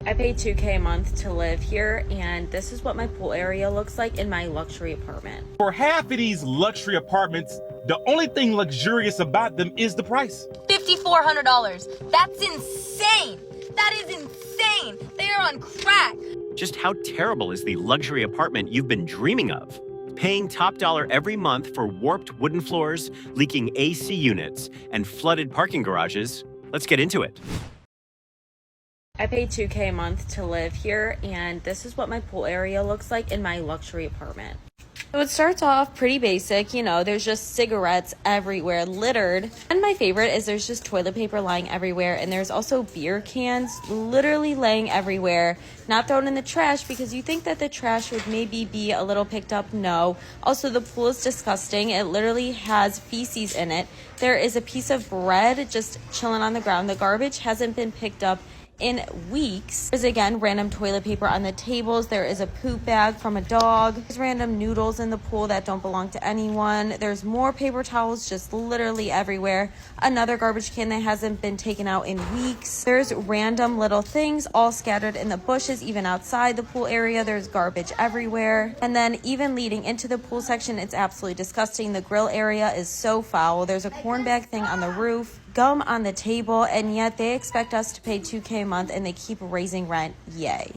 I pay $2K a month to live here, and this is what my pool area looks like in my luxury apartment. For half of these luxury apartments, the only thing luxurious about them is the price. $5,400. That's insane. That is insane. They are on crack. Just how terrible is the luxury apartment you've been dreaming of? Paying top dollar every month for warped wooden floors, leaking AC units, and flooded parking garages? Let's get into it. I pay $2K a month to live here, and this is what my pool area looks like in my luxury apartment. So it starts off pretty basic, there's just cigarettes everywhere, littered. And my favorite is there's just toilet paper lying everywhere, and there's also beer cans literally laying everywhere, not thrown in the trash because you think that the trash would maybe be a little picked up. No. Also, the pool is disgusting. It literally has feces in it. There is a piece of bread just chilling on the ground. The garbage hasn't been picked up in weeks. There's again random toilet paper on the tables. There is a poop bag from a dog. There's random noodles in the pool that don't belong to anyone. There's more paper towels just literally everywhere. Another garbage can that hasn't been taken out in weeks. There's random little things all scattered in the bushes. Even outside the pool area, there's garbage everywhere. And then even leading into the pool section, it's absolutely disgusting. The grill area is so foul. There's a corn bag thing on the roof, gum on the table, and yet they expect us to pay $2K a month and they keep raising rent. Yay.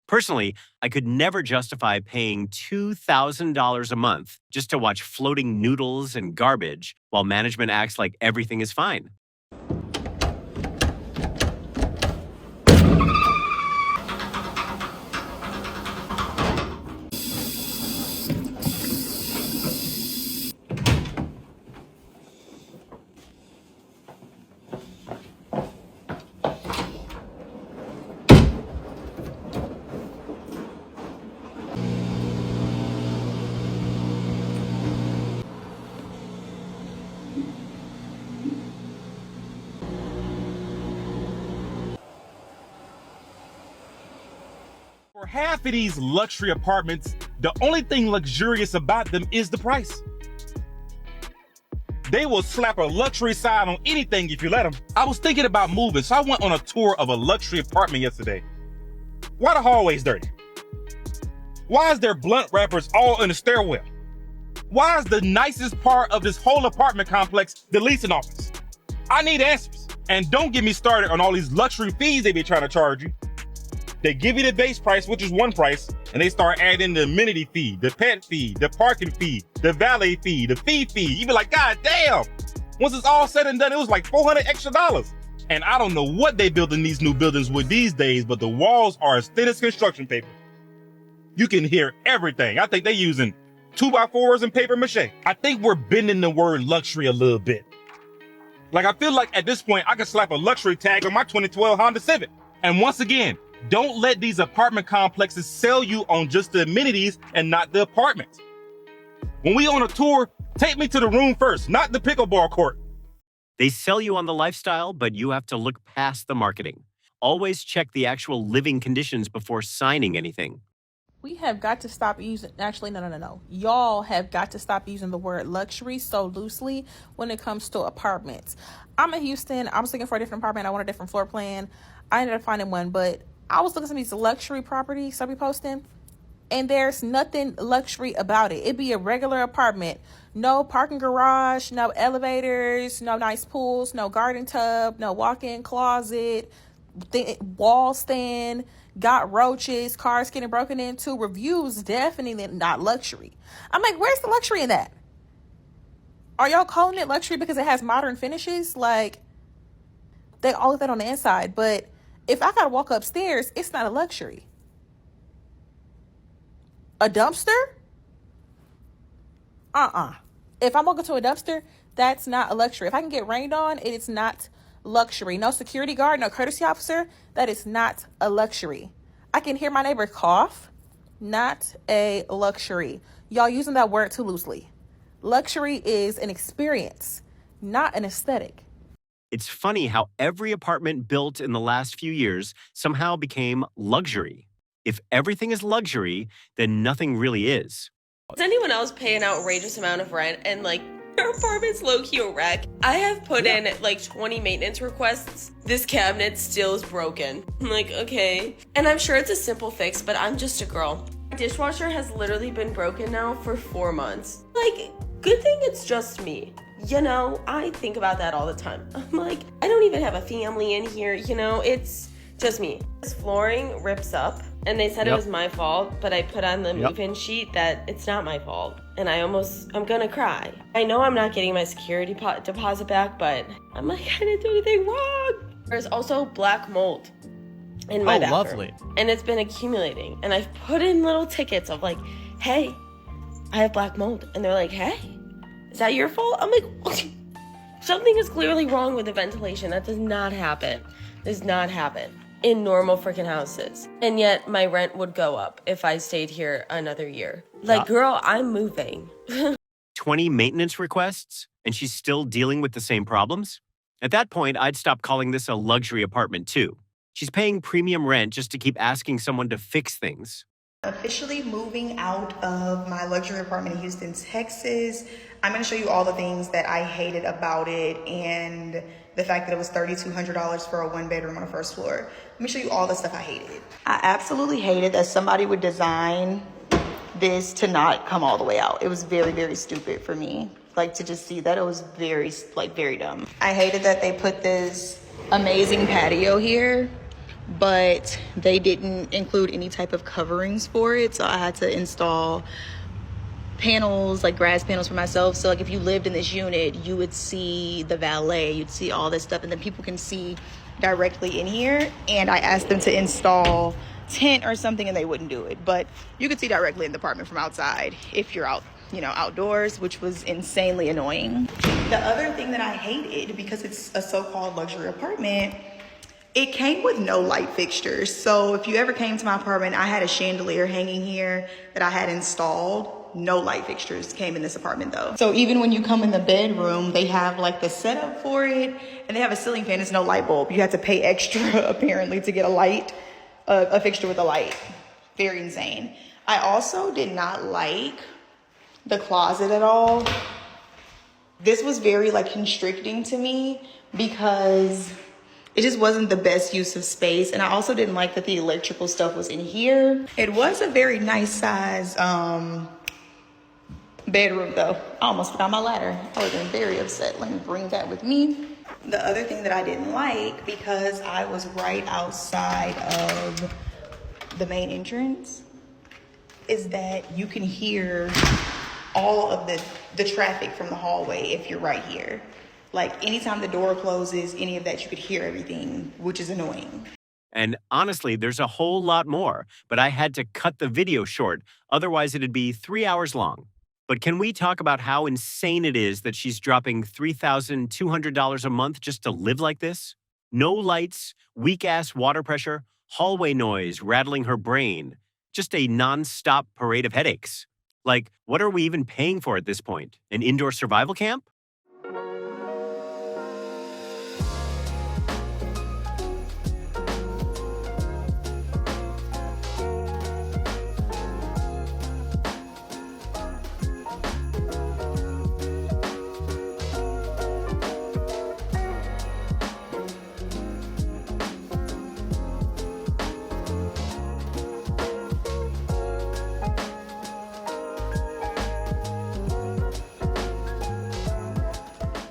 Personally, I could never justify paying $2,000 a month just to watch floating noodles and garbage while management acts like everything is fine. For half of these luxury apartments, the only thing luxurious about them is the price. They will slap a luxury sign on anything if you let them. I was thinking about moving, so I went on a tour of a luxury apartment yesterday. Why the hallways dirty? Why is there blunt wrappers all in the stairwell? Why is the nicest part of this whole apartment complex the leasing office? I need answers. And don't get me started on all these luxury fees they be trying to charge you. They give you the base price, which is one price, and they start adding the amenity fee, the pet fee, the parking fee, the valet fee, the fee. You be like, God damn. Once it's all said and done, it was like $400 extra. And I don't know what they build in these new buildings with these days, but the walls are as thin as construction paper. You can hear everything. I think they're using 2x4s and paper mache. I think we're bending the word luxury a little bit. Like, I feel like at this point, I could slap a luxury tag on my 2012 Honda Civic. And once again, don't let these apartment complexes sell you on just the amenities and not the apartments. When we on a tour, take me to the room first, not the pickleball court. They sell you on the lifestyle, but you have to look past the marketing. Always check the actual living conditions before signing anything. We have got to stop using, actually, no. Y'all have got to stop using the word luxury so loosely when it comes to apartments. I'm in Houston. I was looking for a different apartment. I want a different floor plan. I ended up finding one, but I was looking at some of these luxury properties I be posting, and there's nothing luxury about it. It'd be a regular apartment. No parking garage, no elevators, no nice pools, no garden tub, no walk-in closet, wall stand, got roaches, cars getting broken into. Reviews definitely not luxury. I'm like, where's the luxury in that? Are y'all calling it luxury because it has modern finishes? Like, they all of that on the inside, but if I gotta walk upstairs, it's not a luxury. A dumpster? If I'm walking to a dumpster, that's not a luxury. If I can get rained on, it is not luxury. No security guard, no courtesy officer, that is not a luxury. I can hear my neighbor cough, not a luxury. Y'all using that word too loosely. Luxury is an experience, not an aesthetic. It's funny how every apartment built in the last few years somehow became luxury. If everything is luxury, then nothing really is. Does anyone else pay an outrageous amount of rent and Our apartment's low-key a wreck. I have put in like 20 maintenance requests. This cabinet still is broken. I'm like, okay. And I'm sure it's a simple fix, but I'm just a girl. My dishwasher has literally been broken now for 4 months. Like, good thing it's just me. You know, I think about that all the time. I'm like, I don't even have a family in here, you know, it's just me. This flooring rips up, and they said it was my fault, but I put on the move-in sheet that it's not my fault. And I'm gonna cry. I know I'm not getting my security deposit back, but I'm like, I didn't do anything wrong. There's also black mold in my bathroom. Lovely. And it's been accumulating. And I've put in little tickets of like, hey, I have black mold. And they're like, hey, is that your fault? I'm like, something is clearly wrong with the ventilation. That does not happen. Does not happen in normal freaking houses. And yet my rent would go up if I stayed here another year. Like, girl, I'm moving. 20 maintenance requests, and she's still dealing with the same problems? At that point, I'd stop calling this a luxury apartment too. She's paying premium rent just to keep asking someone to fix things. Officially moving out of my luxury apartment in Houston, Texas. I'm going to show you all the things that I hated about it and the fact that it was $3,200 for a 1-bedroom on the first floor. Let me show you all the stuff I hated. I absolutely hated that somebody would design this to not come all the way out. It was very, very stupid for me. Like, to just see that, it was very dumb. I hated that they put this amazing patio here, but they didn't include any type of coverings for it. So I had to install panels, like grass panels for myself. So like if you lived in this unit, you would see the valet, you'd see all this stuff, and then people can see directly in here. And I asked them to install tent or something and they wouldn't do it. But you could see directly in the apartment from outside if you're out, you know, outdoors, which was insanely annoying. The other thing that I hated, because it's a so-called luxury apartment, it came with no light fixtures. So if you ever came to my apartment, I had a chandelier hanging here that I had installed. No light fixtures came in this apartment though. So even when you come in the bedroom, they have like the setup for it, and they have a ceiling fan. It's no light bulb. You have to pay extra apparently to get a fixture with a light. Very insane. I also did not like the closet at all. This was very like constricting to me because it just wasn't the best use of space. And I also didn't like that the electrical stuff was in here. It was a very nice size bedroom though. I almost forgot my ladder. I was very upset. Let me bring that with me. The other thing that I didn't like, because I was right outside of the main entrance, is that you can hear all of the traffic from the hallway if you're right here. Like anytime the door closes, any of that, you could hear everything, which is annoying. And honestly, there's a whole lot more, but I had to cut the video short. Otherwise, it'd be 3 hours long. But can we talk about how insane it is that she's dropping $3,200 a month just to live like this? No lights, weak-ass water pressure, hallway noise rattling her brain. Just a non-stop parade of headaches. Like, what are we even paying for at this point? An indoor survival camp?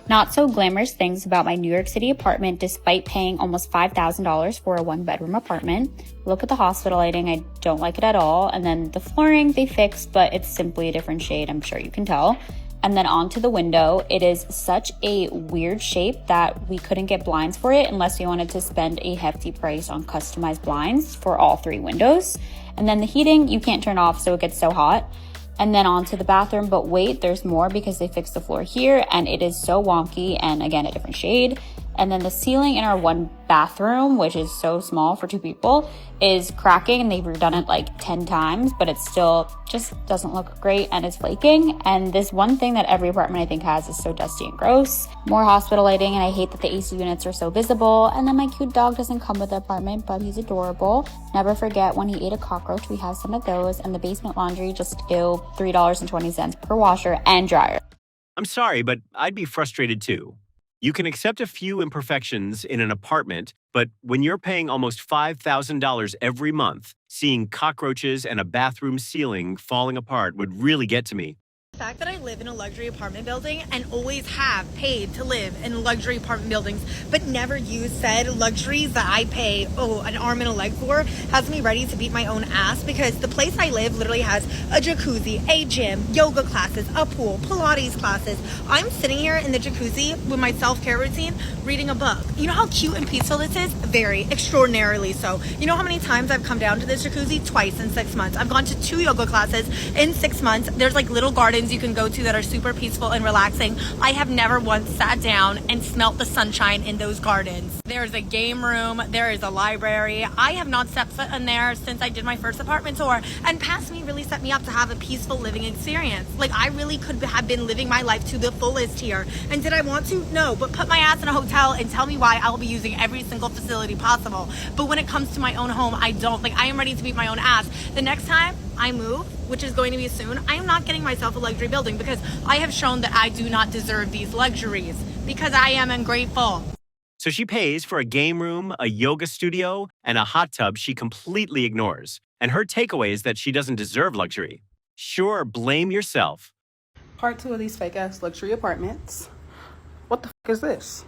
Not so glamorous things about my New York City apartment despite paying almost $5,000 for a 1-bedroom apartment. Look at the hospital lighting, I don't like it at all. And then the flooring they fixed, but it's simply a different shade, I'm sure you can tell. And then onto the window, it is such a weird shape that we couldn't get blinds for it unless we wanted to spend a hefty price on customized blinds for all 3 windows. And then the heating, you can't turn off, so it gets so hot. And then onto the bathroom, but wait, there's more because they fixed the floor here and it is so wonky and again, a different shade. And then the ceiling in our 1 bathroom, which is so small for 2 people, is cracking and they've redone it like 10 times, but it still just doesn't look great and it's flaking. And this one thing that every apartment I think has is so dusty and gross. More hospital lighting, and I hate that the AC units are so visible. And then my cute dog doesn't come with the apartment, but he's adorable. Never forget when he ate a cockroach, we have some of those. And the basement laundry, just ew, $3.20 per washer and dryer. I'm sorry, but I'd be frustrated too. You can accept a few imperfections in an apartment, but when you're paying almost $5,000 every month, seeing cockroaches and a bathroom ceiling falling apart would really get to me. The fact that I live in a luxury apartment building and always have paid to live in luxury apartment buildings, but never use said luxuries that I pay, an arm and a leg for, has me ready to beat my own ass, because the place I live literally has a jacuzzi, a gym, yoga classes, a pool, Pilates classes. I'm sitting here in the jacuzzi with my self-care routine, reading a book. You know how cute and peaceful this is? Very, extraordinarily so. You know how many times I've come down to this jacuzzi? Twice in 6 months. I've gone to 2 yoga classes in 6 months. There's like little gardens you can go to that are super peaceful and relaxing. I have never once sat down and smelt the sunshine in those gardens. There's a game room, there is a library. I have not stepped foot in there since I did my first apartment tour, and past me really set me up to have a peaceful living experience. Like, I really could have been living my life to the fullest here. And did I want to? No, but put my ass in a hotel and tell me why I will be using every single facility possible. But when it comes to my own home, I don't. Like, I am ready to beat my own ass. The next time I move, which is going to be soon, I am not getting myself a luxury building, because I have shown that I do not deserve these luxuries, because I am ungrateful. So she pays for a game room, a yoga studio, and a hot tub she completely ignores. And her takeaway is that she doesn't deserve luxury. Sure, blame yourself. Part 2 of these fake ass luxury apartments. What the fuck is this?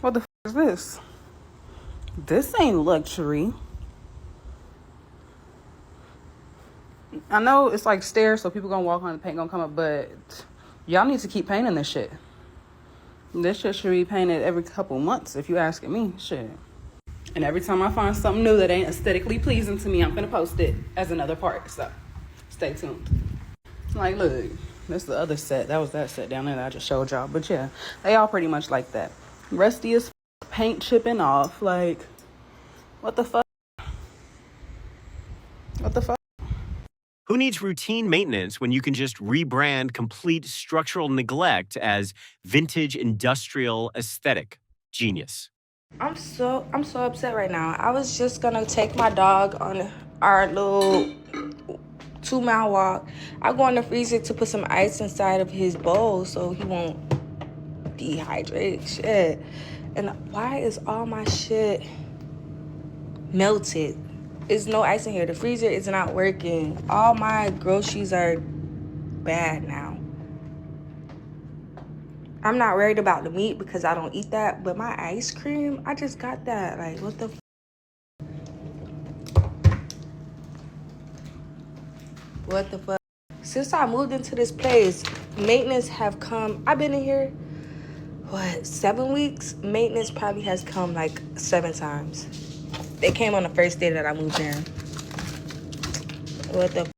What the fuck is this? This ain't luxury. I know it's like stairs, so people gonna walk on, the paint gonna come up, but y'all need to keep painting this shit. This shit should be painted every couple months, if you asking me. Shit. And every time I find something new that ain't aesthetically pleasing to me, I'm gonna post it as another part. So stay tuned. Like, look, that's the other set. That was that set down there that I just showed y'all. But yeah, they all pretty much like that. Rusty as paint chipping off. Like, what the fuck? What the fuck? Who needs routine maintenance when you can just rebrand complete structural neglect as vintage industrial aesthetic? Genius. I'm so upset right now. I was just gonna take my dog on our little 2-mile walk. I go in the freezer to put some ice inside of his bowl so he won't dehydrate. Shit. And why is all my shit melted? There's no ice in here. The freezer is not working. All my groceries are bad now. I'm not worried about the meat because I don't eat that, but my ice cream, I just got that. Like, what the f? What the fuck? Since I moved into this place, maintenance have come. I've been in here, 7 weeks? Maintenance probably has come like 7 times. They came on the first day that I moved in. What the f?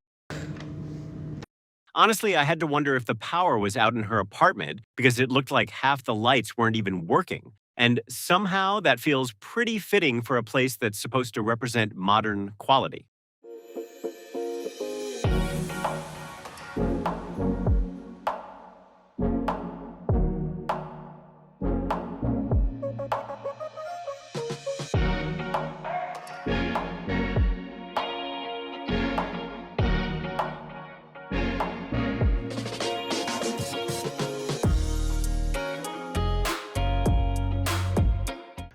Honestly, I had to wonder if the power was out in her apartment because it looked like half the lights weren't even working. And somehow that feels pretty fitting for a place that's supposed to represent modern quality.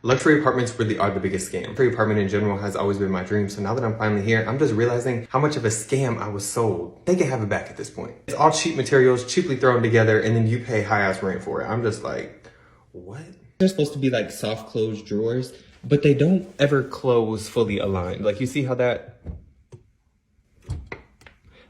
Luxury apartments really are the biggest scam. Luxury apartment in general has always been my dream, so now that I'm finally here, I'm just realizing how much of a scam I was sold. They can have it back at this point. It's all cheap materials, cheaply thrown together, and then you pay high-ass rent for it. I'm just like, what? They're supposed to be like soft closed drawers, but they don't ever close fully aligned. Like, you see how that,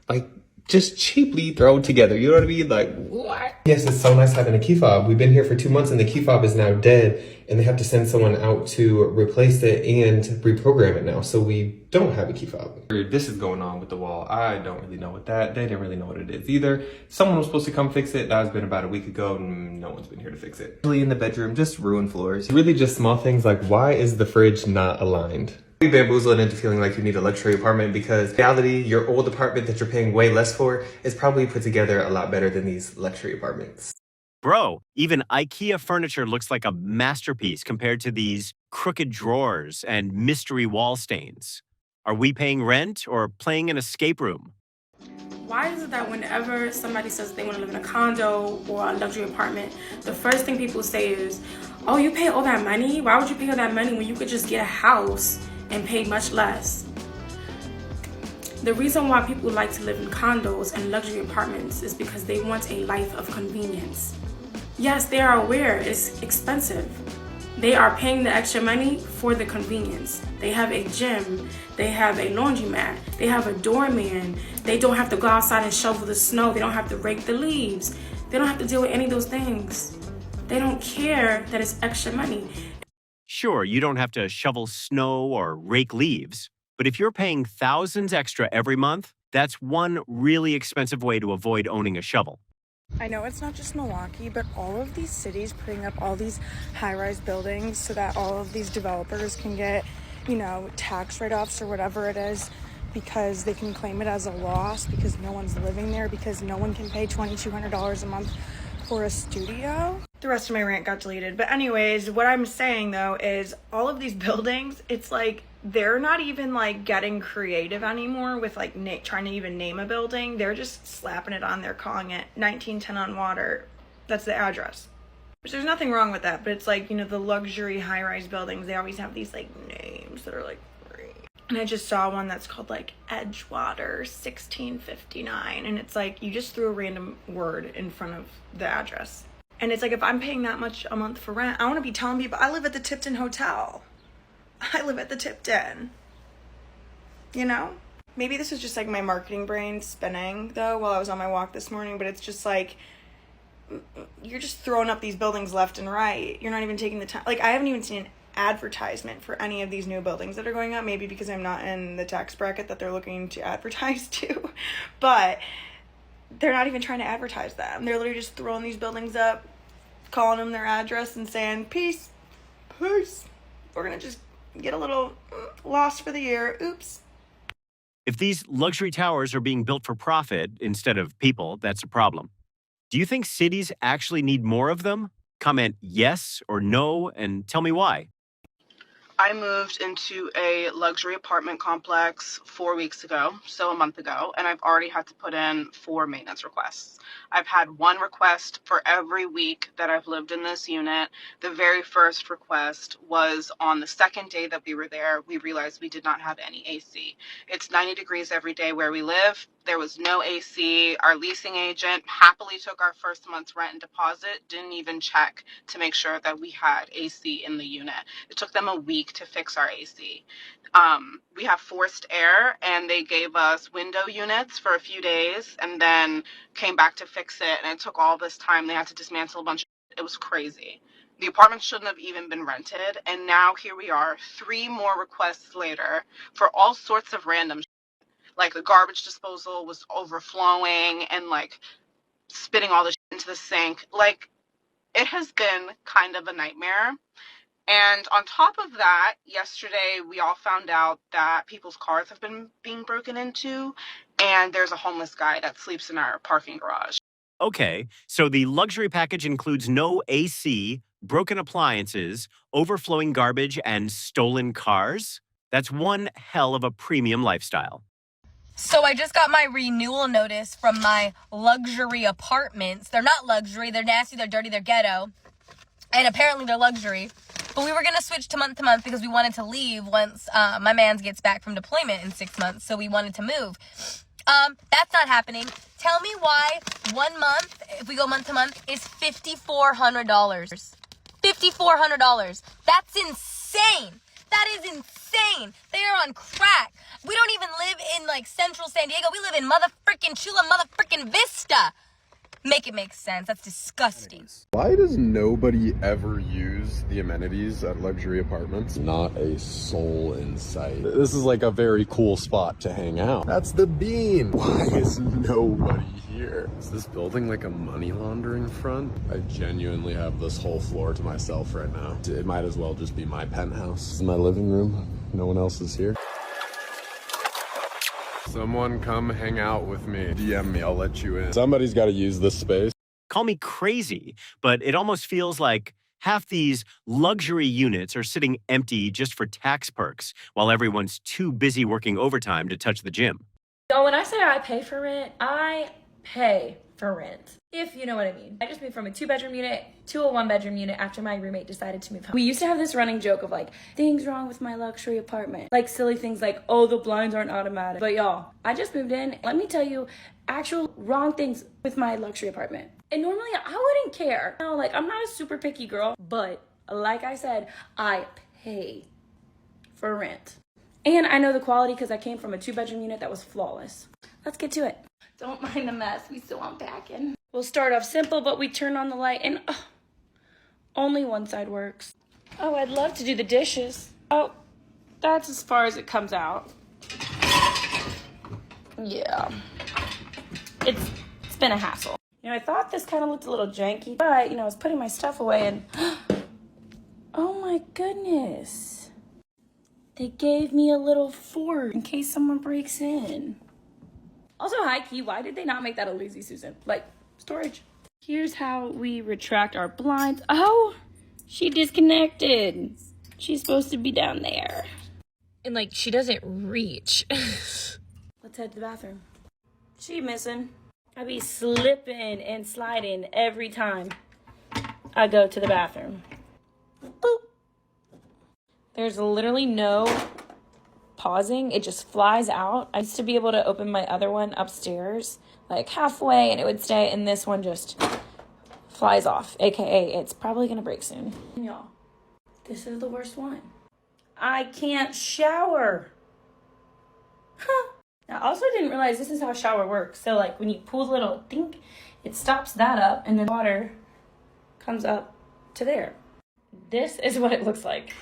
like, just cheaply thrown together. You know what I mean? Like, what? Yes, it's so nice having a key fob. We've been here for 2 months and the key fob is now dead, and they have to send someone out to replace it and reprogram it now. So we don't have a key fob. This is going on with the wall. I don't really know what that, they didn't really know what it is either. Someone was supposed to come fix it. That has been about a week ago and no one's been here to fix it. Really in the bedroom, just ruined floors. Really just small things like, why is the fridge not aligned? Be bamboozled into feeling like you need a luxury apartment because in reality, your old apartment that you're paying way less for is probably put together a lot better than these luxury apartments. Bro, even IKEA furniture looks like a masterpiece compared to these crooked drawers and mystery wall stains. Are we paying rent or playing an escape room? Why is it that whenever somebody says they want to live in a condo or a luxury apartment, the first thing people say is, oh, you pay all that money? Why would you pay all that money when you could just get a house and pay much less? The reason why people like to live in condos and luxury apartments is because they want a life of convenience. Yes, they are aware it's expensive. They are paying the extra money for the convenience. They have a gym, they have a laundromat, they have a doorman. They don't have to go outside and shovel the snow. They don't have to rake the leaves. They don't have to deal with any of those things. They don't care that it's extra money. Sure, you don't have to shovel snow or rake leaves, but if you're paying thousands extra every month, that's one really expensive way to avoid owning a shovel. I know it's not just Milwaukee, but all of these cities putting up all these high-rise buildings so that all of these developers can get, tax write-offs or whatever it is, because they can claim it as a loss because no one's living there, because no one can pay $2,200 a month for a studio. The rest of my rant got deleted. But anyways, what I'm saying though is all of these buildings, it's like they're not even like getting creative anymore with like trying to even name a building. They're just slapping it on there, calling it 1910 on Water. That's the address. Which there's nothing wrong with that, but it's like, the luxury high-rise buildings, they always have these like names that are like great. And I just saw one that's called like Edgewater 1659, and it's like you just threw a random word in front of the address. And it's like, if I'm paying that much a month for rent, I want to be telling people I live at the Tipton Hotel. I live at the Tipton. Maybe this is just like my marketing brain spinning though while I was on my walk this morning, but it's just like, you're just throwing up these buildings left and right. You're not even taking the time. Like, I haven't even seen an advertisement for any of these new buildings that are going up, maybe because I'm not in the tax bracket that they're looking to advertise to, but they're not even trying to advertise them. They're literally just throwing these buildings up, calling them their address and saying, peace, we're gonna just get a little lost for the year. Oops. If these luxury towers are being built for profit instead of people, that's a problem. Do you think cities actually need more of them? Comment yes or no and tell me why. I moved into a luxury apartment complex 4 weeks ago, so a month ago, and I've already had to put in 4 maintenance requests. I've had 1 request for every week that I've lived in this unit. The very first request was on the second day that we were there. We realized we did not have any AC. It's 90 degrees every day where we live. There was no AC. Our leasing agent happily took our first month's rent and deposit, didn't even check to make sure that we had AC in the unit. It took them a week to fix our AC. We have forced air, and they gave us window units for a few days and then came back to fix it, and it took all this time. They had to dismantle a bunch of it. It was crazy. The apartment shouldn't have even been rented, and now here we are 3 more requests later for all sorts of random shit. Like the garbage disposal was overflowing and like spitting all the shit into the sink. Like, it has been kind of a nightmare. And on top of that, yesterday we all found out that people's cars have been being broken into, and there's a homeless guy that sleeps in our parking garage. Okay, so the luxury package includes no AC, broken appliances, overflowing garbage, and stolen cars? That's one hell of a premium lifestyle. So I just got my renewal notice from my luxury apartments. They're not luxury, they're nasty, they're dirty, they're ghetto. And apparently they're luxury. But we were going to switch to month because we wanted to leave once my man gets back from deployment in 6 months. So we wanted to move. That's not happening. Tell me why 1 month, if we go month to month, is $5,400. $5,400. That's insane. That is insane. They are on crack. We don't even live in like central San Diego. We live in motherfrickin' Chula motherfrickin' Vista. Make it make sense. That's disgusting. Why does nobody ever use the amenities at luxury apartments? Not a soul in sight. This is like a very cool spot to hang out. That's the Bean. Why is nobody here? Is this building like a money laundering front? I genuinely have this whole floor to myself right now. It might as well just be my penthouse. This is my living room. No one else is here. Someone come hang out with me. DM me, I'll let you in. Somebody's got to use this space. Call me crazy, but it almost feels like half these luxury units are sitting empty just for tax perks while everyone's too busy working overtime to touch the gym. So when I say I pay for rent, I pay for rent, if you know what I mean. I just moved from a 2-bedroom unit to a 1-bedroom unit after my roommate decided to move home. We used to have this running joke of like, things wrong with my luxury apartment. Like silly things like, oh, the blinds aren't automatic. But y'all, I just moved in. Let me tell you actual wrong things with my luxury apartment. And normally I wouldn't care. You know, like I'm not a super picky girl, but like I said, I pay for rent. And I know the quality because I came from a 2-bedroom unit that was flawless. Let's get to it. Don't mind the mess, we still unpacking. We'll start off simple, but we turn on the light and only one side works. Oh, I'd love to do the dishes. Oh, that's as far as it comes out. Yeah. It's been a hassle. You know, I thought this kind of looked a little janky, but, you know, I was putting my stuff away and oh my goodness. They gave me a little fort in case someone breaks in. Also, high key, why did they not make that a lazy Susan? Like, storage. Here's how we retract our blinds. Oh, she disconnected. She's supposed to be down there. And like, she doesn't reach. Let's head to the bathroom. She missing. I be slipping and sliding every time I go to the bathroom. Boop. There's literally no pausing. It just flies out. I used to be able to open my other one upstairs like halfway and it would stay, and this one just flies off, aka it's probably gonna break soon. Y'all, this is the worst one. I can't shower. Huh. I also didn't realize this is how a shower works. So like when you pull the little dink, it stops that up and then water comes up to there. This is what it looks like.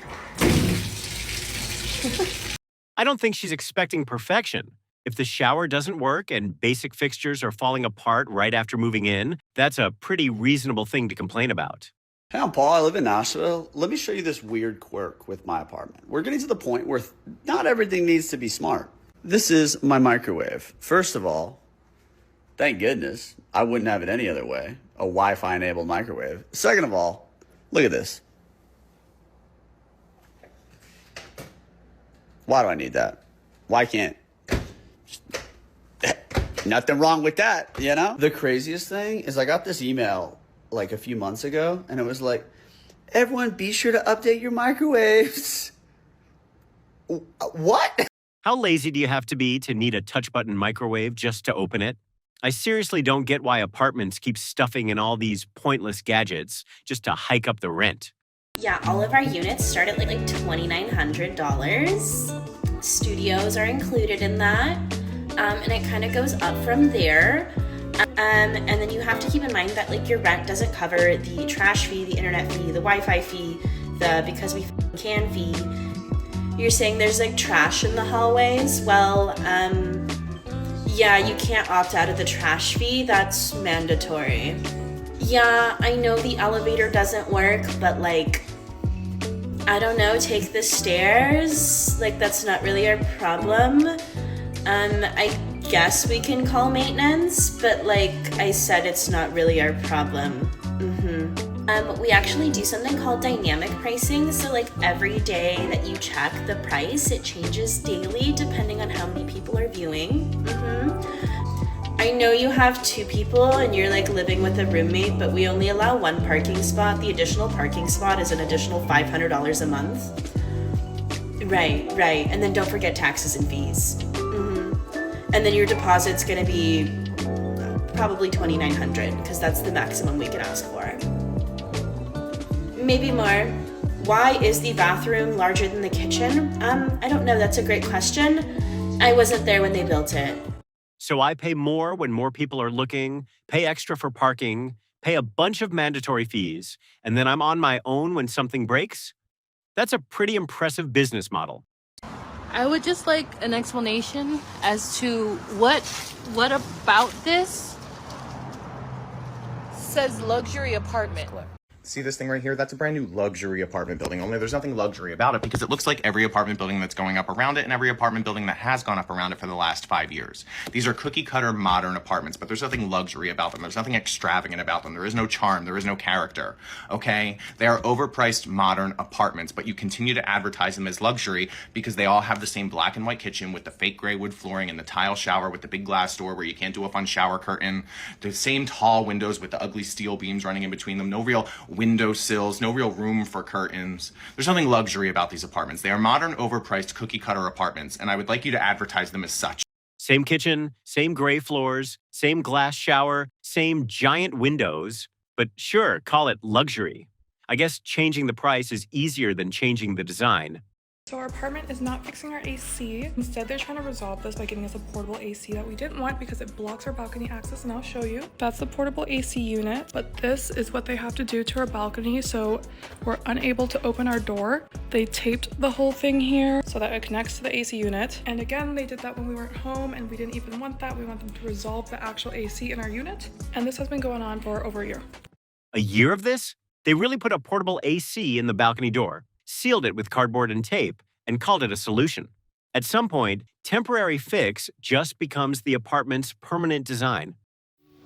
I don't think she's expecting perfection. If the shower doesn't work and basic fixtures are falling apart right after moving in, that's a pretty reasonable thing to complain about. Hey, I'm Paul. I live in Nashville. Let me show you this weird quirk with my apartment. We're getting to the point where not everything needs to be smart. This is my microwave. First of all, thank goodness. I wouldn't have it any other way. A Wi-Fi enabled microwave. Second of all, look at this. Why do I need that? Why can't? Nothing wrong with that, you know? The craziest thing is I got this email like a few months ago and it was like, everyone be sure to update your microwaves. What? How lazy do you have to be to need a touch button microwave just to open it? I seriously don't get why apartments keep stuffing in all these pointless gadgets just to hike up the rent. Yeah, all of our units start at like $2,900. Studios are included in that, and it kind of goes up from there. And then you have to keep in mind that like your rent doesn't cover the trash fee, the internet fee, the Wi-Fi fee, the because we can fee. You're saying there's like trash in the hallways? Well, yeah, you can't opt out of the trash fee. That's mandatory. Yeah, I know the elevator doesn't work, but like, I don't know, take the stairs. Like, that's not really our problem. I guess we can call maintenance, but like I said, it's not really our problem. We actually do something called dynamic pricing. So like every day that you check the price, it changes daily depending on how many people are viewing. I know you have 2 people and you're like living with a roommate, but we only allow 1 parking spot. The additional parking spot is an additional $500 a month. Right. And then don't forget taxes and fees. And then your deposit's gonna be probably $2,900 because that's the maximum we can ask for. Maybe more. Why is the bathroom larger than the kitchen? I don't know, that's a great question. I wasn't there when they built it. So I pay more when more people are looking, pay extra for parking, pay a bunch of mandatory fees, and then I'm on my own when something breaks? That's a pretty impressive business model. I would just like an explanation as to what about this says luxury apartment. See this thing right here? That's a brand new luxury apartment building, only there's nothing luxury about it because it looks like every apartment building that's going up around it and every apartment building that has gone up around it for the last 5 years. These are cookie cutter modern apartments, but there's nothing luxury about them. There's nothing extravagant about them. There is no charm. There is no character, okay? They are overpriced modern apartments, but you continue to advertise them as luxury because they all have the same black and white kitchen with the fake gray wood flooring and the tile shower with the big glass door where you can't do a fun shower curtain, the same tall windows with the ugly steel beams running in between them, no real window sills, no real room for curtains. There's nothing luxury about these apartments. They are modern, overpriced, cookie-cutter apartments, and I would like you to advertise them as such. Same kitchen, same gray floors, same glass shower, same giant windows, but sure, call it luxury. I guess changing the price is easier than changing the design. So our apartment is not fixing our AC. Instead, they're trying to resolve this by giving us a portable AC that we didn't want because it blocks our balcony access, and I'll show you. That's the portable AC unit, but this is what they have to do to our balcony, so we're unable to open our door. They taped the whole thing here so that it connects to the AC unit. And again, they did that when we weren't home, and we didn't even want that. We want them to resolve the actual AC in our unit. And this has been going on for over a year. A year of this? They really put a portable AC in the balcony door, sealed it with cardboard and tape, and called it a solution. At some point, temporary fix just becomes the apartment's permanent design.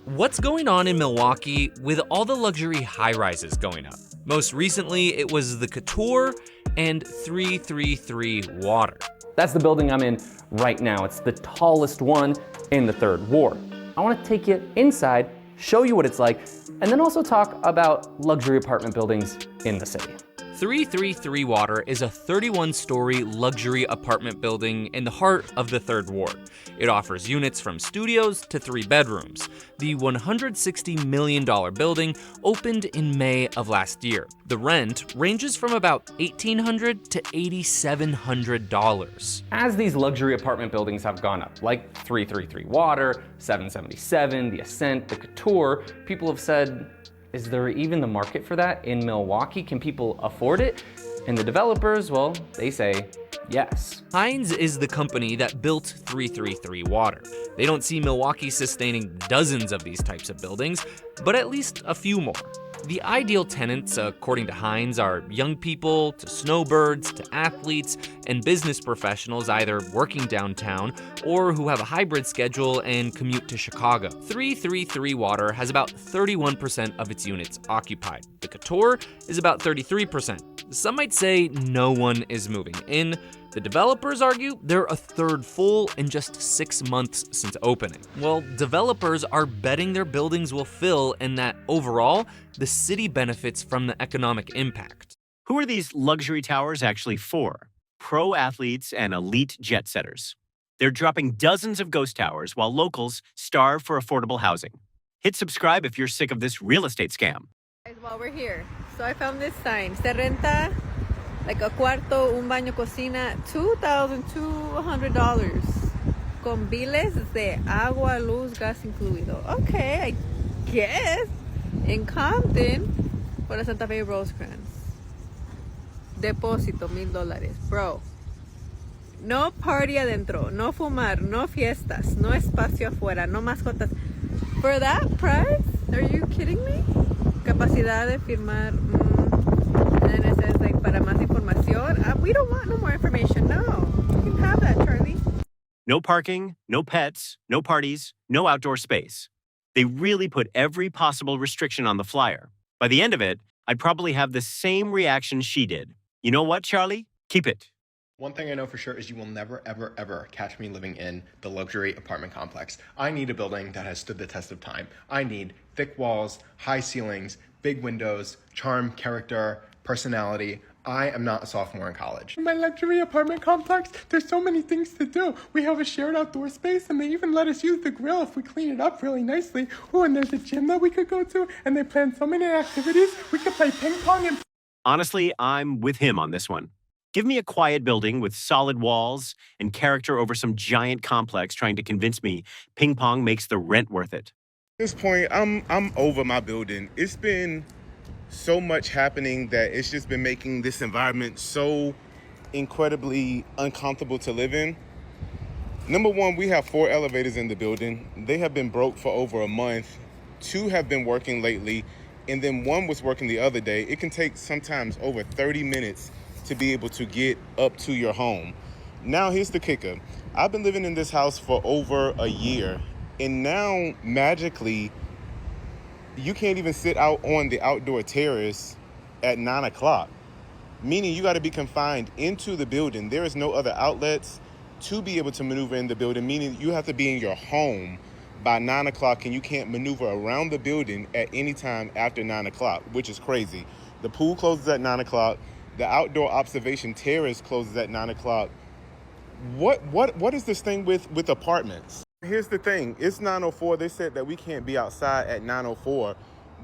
What's going on in Milwaukee with all the luxury high-rises going up? Most recently, it was the Couture and 333 Water. That's the building I'm in right now. It's the tallest one in the 3rd Ward. I want to take you inside, show you what it's like, and then also talk about luxury apartment buildings in the city. 333 Water is a 31-story luxury apartment building in the heart of the 3rd Ward. It offers units from studios to 3 bedrooms. The $160 million building opened in May of last year. The rent ranges from about $1,800 to $8,700. As these luxury apartment buildings have gone up, like 333 Water, 777, the Ascent, the Couture, people have said, is there even the market for that in Milwaukee? Can people afford it? And the developers, well, they say yes. Hines is the company that built 333 Water. They don't see Milwaukee sustaining dozens of these types of buildings, but at least a few more. The ideal tenants, according to Hines, are young people, to snowbirds, to athletes, and business professionals either working downtown or who have a hybrid schedule and commute to Chicago. 333 Water has about 31% of its units occupied. The Couture is about 33%. Some might say no one is moving in. The developers argue they're a third full in just 6 months since opening. Well, developers are betting their buildings will fill and that overall, the city benefits from the economic impact. Who are these luxury towers actually for? Pro athletes and elite jet setters. They're dropping dozens of ghost towers while locals starve for affordable housing. Hit subscribe if you're sick of this real estate scam. While we're here, so I found this sign. Se renta like a cuarto, un baño, cocina, $2,200 con biles de agua, luz, gas incluido. Okay, I guess. In Compton, for the Santa Fe Rosecrans. Depósito, $1,000. Bro, no party adentro, no fumar, no fiestas, no espacio afuera, no mascotas. For that price? Are you kidding me? Capacidad de firmar. And then it says, like, para más información. We don't want no more information. No. You can have that, Charlie. No parking, no pets, no parties, no outdoor space. They really put every possible restriction on the flyer. By the end of it, I'd probably have the same reaction she did. You know what, Charlie? Keep it. One thing I know for sure is you will never, ever, ever catch me living in the luxury apartment complex. I need a building that has stood the test of time. I need thick walls, high ceilings, big windows, charm, character, personality. I am not a sophomore in college. In my luxury apartment complex, there's so many things to do. We have a shared outdoor space, and they even let us use the grill if we clean it up really nicely. Oh, and there's a gym that we could go to, and they plan so many activities. We could play ping pong and... Honestly, I'm with him on this one. Give me a quiet building with solid walls and character over some giant complex trying to convince me ping pong makes the rent worth it. At this point, I'm over my building. It's been so much happening that it's just been making this environment so incredibly uncomfortable to live in. Number one, we have 4 elevators in the building. They have been broke for over a month. 2 have been working lately, and then one was working the other day, it can take sometimes over 30 minutes to be able to get up to your home. Now, here's the kicker. I've been living in this house for over a year, and now magically, you can't even sit out on the outdoor terrace at 9 o'clock, meaning you got to be confined into the building. There is no other outlets to be able to maneuver in the building, meaning you have to be in your home by 9 o'clock, and you can't maneuver around the building at any time after 9 o'clock, which is crazy. The pool closes at 9 o'clock. The outdoor observation terrace closes at 9 o'clock. What is this thing with apartments? Here's the thing. It's 9:04. They said that we can't be outside at 9:04.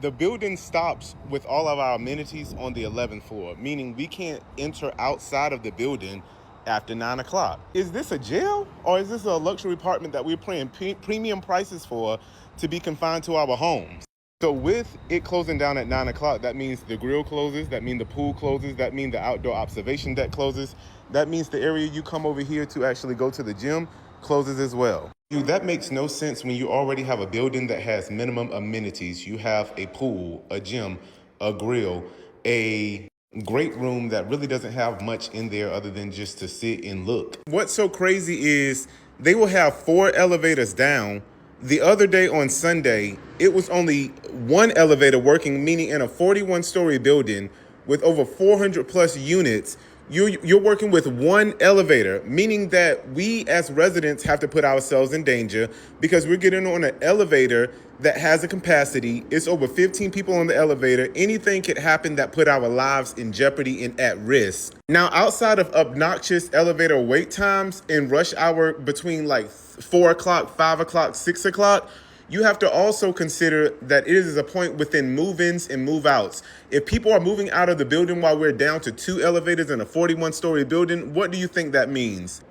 The building stops with all of our amenities on the 11th floor, meaning we can't enter outside of the building after 9 o'clock. Is this a jail, or is this a luxury apartment that we're paying premium prices for to be confined to our homes? So with it closing down at 9 o'clock, that means the grill closes, that means the pool closes, that means the outdoor observation deck closes, that means the area you come over here to actually go to the gym closes as well. Dude, that makes no sense when you already have a building that has minimum amenities. You have a pool, a gym, a grill, a great room that really doesn't have much in there other than just to sit and look. What's so crazy is they will have 4 elevators down. The other day on Sunday, it was only 1 elevator working, meaning in a 41-story building with over 400 plus units, you're working with 1 elevator, meaning that we as residents have to put ourselves in danger because we're getting on an elevator that has a capacity. It's over 15 people on the elevator. Anything could happen that put our lives in jeopardy and at risk. Now, outside of obnoxious elevator wait times in rush hour between like 4 o'clock, 5 o'clock, 6 o'clock, you have to also consider that it is a point within move-ins and move-outs. If people are moving out of the building while we're down to 2 elevators in a 41-story building, what do you think that means?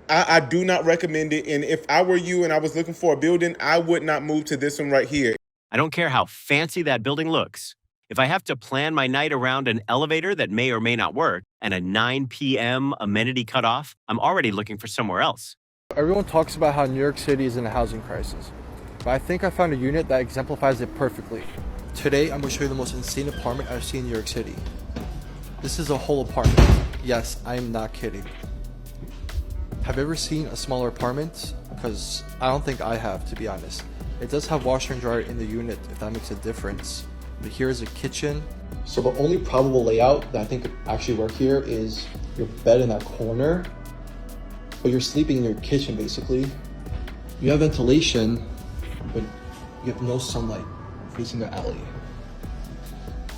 I do not recommend it. And if I were you and I was looking for a building, I would not move to this one right here. I don't care how fancy that building looks. If I have to plan my night around an elevator that may or may not work and a 9 p.m. amenity cutoff, I'm already looking for somewhere else. Everyone talks about how New York City is in a housing crisis, but I think I found a unit that exemplifies it perfectly. Today, I'm going to show you the most insane apartment I've seen in New York City. This is a whole apartment. Yes, I am not kidding. Have you ever seen a smaller apartment? Because I don't think I have, to be honest. It does have washer and dryer in the unit, if that makes a difference. But here's a kitchen. So the only probable layout that I think could actually work here is your bed in that corner, but you're sleeping in your kitchen basically. You have ventilation, but you have no sunlight facing the alley.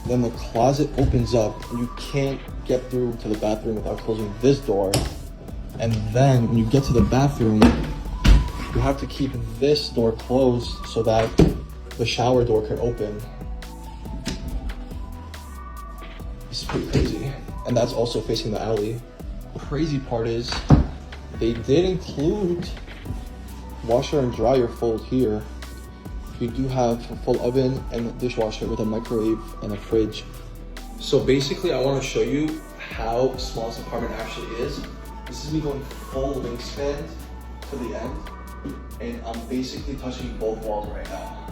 Then the closet opens up and you can't get through to the bathroom without closing this door. And then when you get to the bathroom, you have to keep this door closed so that the shower door can open. It's pretty crazy. And that's also facing the alley. The crazy part is they did include washer and dryer fold here. You do have a full oven and a dishwasher with a microwave and a fridge. So basically I want to show you how small this apartment actually is. This is me going full wingspan to the end, and I'm basically touching both walls right now.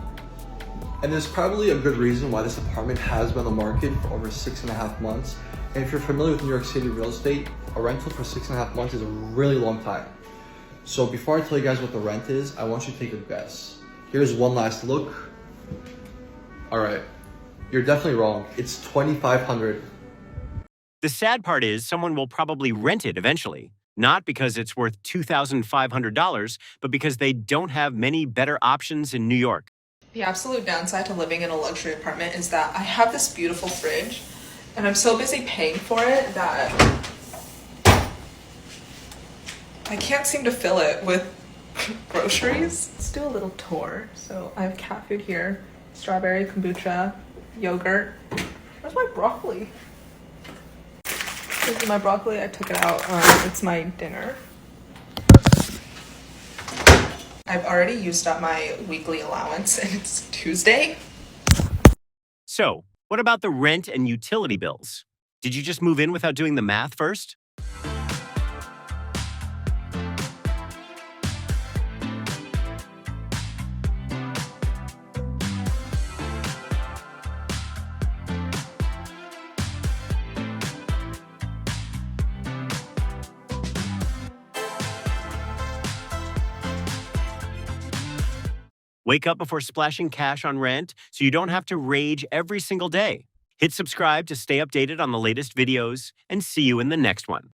And there's probably a good reason why this apartment has been on the market for over 6.5 months. And if you're familiar with New York City real estate, a rental for 6.5 months is a really long time. So before I tell you guys what the rent is, I want you to take a guess. Here's one last look. All right, you're definitely wrong. It's $2,500. The sad part is someone will probably rent it eventually, not because it's worth $2,500, but because they don't have many better options in New York. The absolute downside to living in a luxury apartment is that I have this beautiful fridge and I'm so busy paying for it that I can't seem to fill it with groceries. Let's do a little tour. So I have cat food here, strawberry, kombucha, yogurt. Where's my broccoli? This is my broccoli. I took it out. It's my dinner. I've already used up my weekly allowance and it's Tuesday. So, what about the rent and utility bills? Did you just move in without doing the math first? Wake up before splashing cash on rent so you don't have to rage every single day. Hit subscribe to stay updated on the latest videos, and see you in the next one.